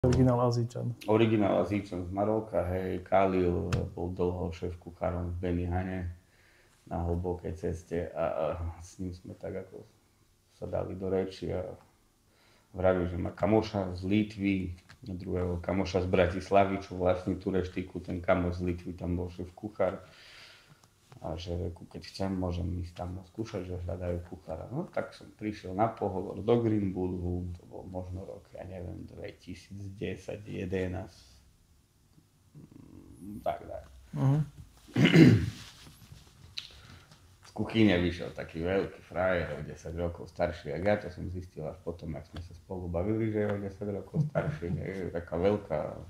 Originál Azíčan. Originál Azíčan z Maroka, hej, Khalil bol dlho šéf kuchárom v Benihane na hlbokej ceste a s ním sme tak ako sa dali do reči a vravil, že má kamoša z Litvy, druhého kamoša z Bratislavy, čo vlastní tú reštiku, ten kamoš z Litvy tam bol šéf kuchár. A že keď chcem, môžem ísť tam skúšať, že hľadajú kuchára. No tak som prišiel na pohovor do Greenbullu, to bol možno rok, ja neviem, 2010, 2011. Tak. Z kuchyne vyšiel taký veľký frajer, o 10 rokov starší, jak ja, to som zistil až potom, ak sme sa spolu bavili, že je o 10 rokov starší, hej, taká veľká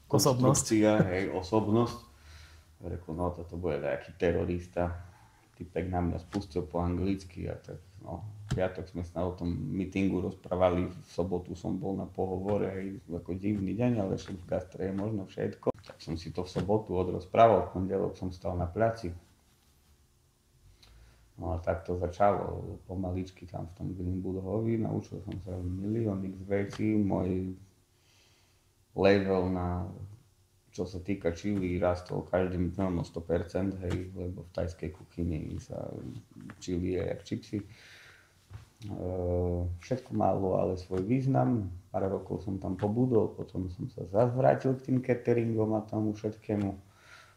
konstrukcia, hej, osobnosť. Rekol, no toto bude nejaký terorista. Typek na mňa spustil po anglicky a tak, no, v piatok sme sa o tom meetingu rozprávali, v sobotu som bol na pohovore, hej, ako divný deň, ale však v gastre je možno všetko. Tak som si to v sobotu odrozprával, v pondelok som stal na placi. No a tak to začalo pomaličky tam v tom Greenbullovi, naučil som sa milión x vecí, môj level na čo sa týka čili, rastol každým dňom o 100%, hej, lebo v tajskej kuchyni sa čili je jak čipsy. Všetko malo ale svoj význam, pár rokov som tam pobudol, potom som sa zase vrátil k tým cateringom a tomu všetkému.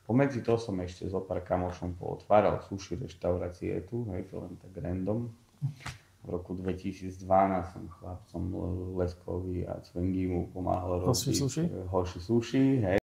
Pomedzi to som ešte so pár kamošom pootváral sushi reštaurácie tu, hej, to len tak random. V roku 2012 som chlapcom Leskovi a Cvengimu pomáhal robiť Hoshi Sushi, hej.